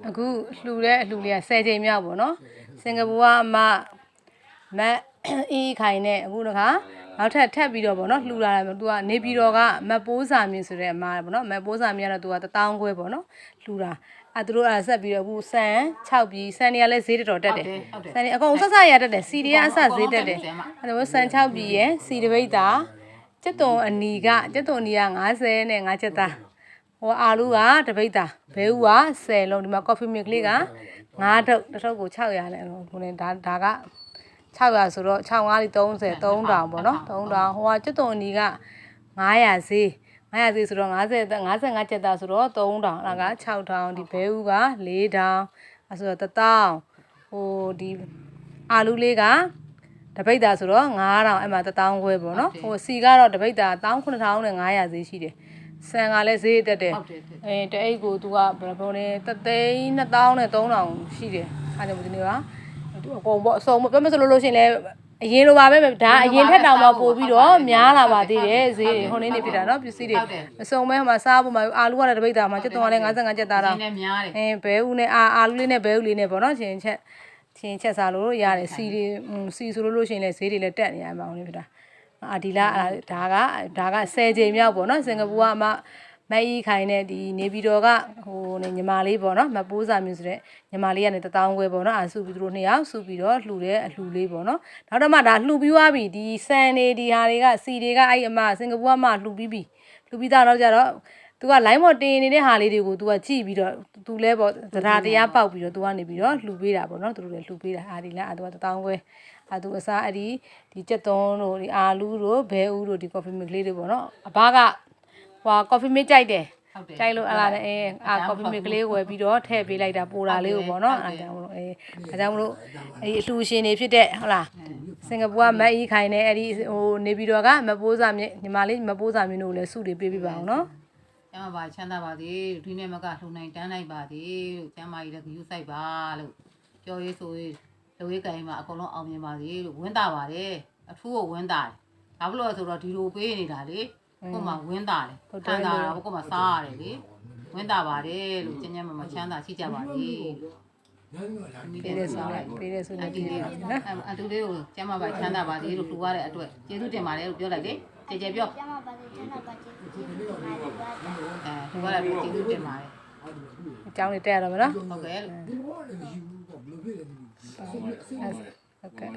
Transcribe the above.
အခုလှူတဲ့အလှူလေးက10ချိန်မြောက်ပေါ့နော်စင်ကာပူကအမမတ်အေးခိုင်နဲ့အခုတခါနောက်ထပ်ပြီးတော့ပေါ့နော်လှူလာတယ်သူကနေပြည်တော်ကမတ်ပိုးစာမြင့်ဆိုတဲ့အမပေါ့နော်မတ်ပိုးစာမြင့်ကတော့သူက1000ခွဲပေါ့နော်လှူတာသူတို့ဆက်ပြီးတော့အခုဆန်6ပြည်ဆန်တွေကလည်းဈေးတော်တက်တယ်ဆန်တွေအကုန်ဆက်ရတက်တယ်စီတွေကအဆက်ဈေးတက်တယ်အဲ့လိုဆန်6ပြည်ရယ်စီတပိတ်တာကျက်သွန်အနီက50နဲ့5ချက်သားဟိုအာလူကတပိတ်တာဘဲဥက10လုံးဒီမှာ coffee milk လေးက9ထုတ်တစ်ထုတ်ကို600နဲ့ဟိုနေဒါက600ဆိုတော့65လေး30 3000ပေါ့နော်3000ဟိုကကျွတ်တုံအနီက900ဈေးဆိုတော့55ကျက်သားဆိုတော့3000အဲ့ဒါက6000ဒီဘဲဥက4000အဲ့ဆိုတော့1000ဟိုဒီအာလူလေးကတပိတ်တာဆိုတော့9000အဲ့မှာ1000ခွဲပေါ့နော်ဟိုစီကတော့တပိတ်တာ19500ဈေးရှိတယ်ဆန်ကလည်းဈေးတက်တယ်တအိတ်ကိုသူကဘယ်လိုလဲ32000နဲ့3000ရှိတယ်အဲ့ဒါမျိုးဒီနေ့ကအကုန်ပေါ့အစုံပြောမစလို့ရှင်လဲအရင်လိုပါပဲဒါအရင်ထက်တောင်မှပို့ပြီးတော့များလာပါသေးတယ်ဈေးတွေဟိုနေ့နေဖြစ်တာနော်ပစ္စည်းတွေအစုံပဲဟိုမှာစားဖို့မှာအာလူကလည်းတပိတ်တာမှာကျွတ်တုံးကလည်း55ကျက်သားတော့ဘဲဥနဲ့အာလူလေးနဲ့ဘဲဥလေးနဲ့ပေါ့နော်ချင်းချက်စားလို့ရတယ်စီဆိုလို့ရှင်လဲဈေးတွေလည်းတက်နေရမှာအောင်နေဖြစ်တာဒီလားဒါက10ချိန်မြောက်ပေါ့နော်စင်ကာပူကအမတ်ကြီးခိုင်နဲ့ဒီနေပြည်တော်ကဟိုနေညီမလေးပေါ့နော်မပိုးစာမျိုးဆိုတဲ့ညီမလေးကနေ1000ခွဲပေါ့နော်စုပြီးသူတို့2ယောက်စုပြီးတော့လှူတဲ့အလှူလေးပေါ့နော်နောက်တော့မှဒါလှူပြီးသွားပြီဒီဆန်နေဒီဟာတွေကစီတွေကအဲ့အမစင်ကာပူကမှလှူပြီးသားတော့ကြတော့သူက line ပေါ်တင်နေတဲ့ဟာလေးတွေကိုသူကကြည့်ပြီးတော့သူလဲပေါ့တရားပေါက်ပြီးတော့သူကနေပြီးတော့လှူပေးတာပေါ့နော်သူတို့လည်းလှူပေးတာဒီလားသူက1000ခွဲသူအစားဒီကြက်သွန်းတို့ဒီအာလူတို့ဘဲဥတို့ဒီ coffee milk လေးတွေပေါ့နော်အဘကဟို coffee milk ကြိုက်တယ်ကြိုက်လို့အလားနဲ့coffee milk လေးဝယ်ပြီးတော့ထည့်ပေးလိုက်တာပိုတာလေးကိုပေါ့နော်အဲဒါကြောင့်မလို့အဲဒါကြောင့်မလို့အလှူရှင်တွေဖြစ်တဲ့ဟုတ်လားစင်ကာပူကမတ်အီခိုင်နဲ့အဲ့ဒီဟိုနေပြည်တော်ကမပိုးစာမြင့်ညီမလေးမပိုးစာမြင့်တို့လည်းစုတွေပေးပြပါအောင်နော်ကျမပါချမ်းသာပါစေဒီနေ့မကလှူနိုင်တန်းလိုက်ပါစေလို့ကျမကြီးလည်းဂရုစိုက်ပါလို့ပြောရေးဆိုရေးလူရေးကိုင်းမှာအကုန်လုံးအောင်မြင်ပါစေလို့ဝင်းတာပါတယ်အထူးကိုဝင်းတာတယ်ဘာဖြစ်လို့လဲဆိုတော့ဒီလိုပေးနေတာလေကို့မှာဝင်းတာတယ်ချမ်းသာတာကို့မှာစားရတယ်လေဝင်းတာပါတယ်လို့ကျဉ်းကျဉ်းမချမ်းသာရှိကြပါစေပေးတယ်ဆိုနေပြည်တယ်နော်အတူလေးကိုကျမပါချမ်းသာပါစေလို့လှူရတဲ့အတွက်ကျေးဇူးတင်ပါတယ်လို့ပြောလိုက်လေကျေပြောကျမပါစေချမ်းသာပါစေလို့လှူရတဲ့အတွက်ကျေးဇူးတင်ပါတယ်အကြောင်းလေးတက်ရတော့မလားဟုတ်ကဲ့ဟုတ်ကဲ့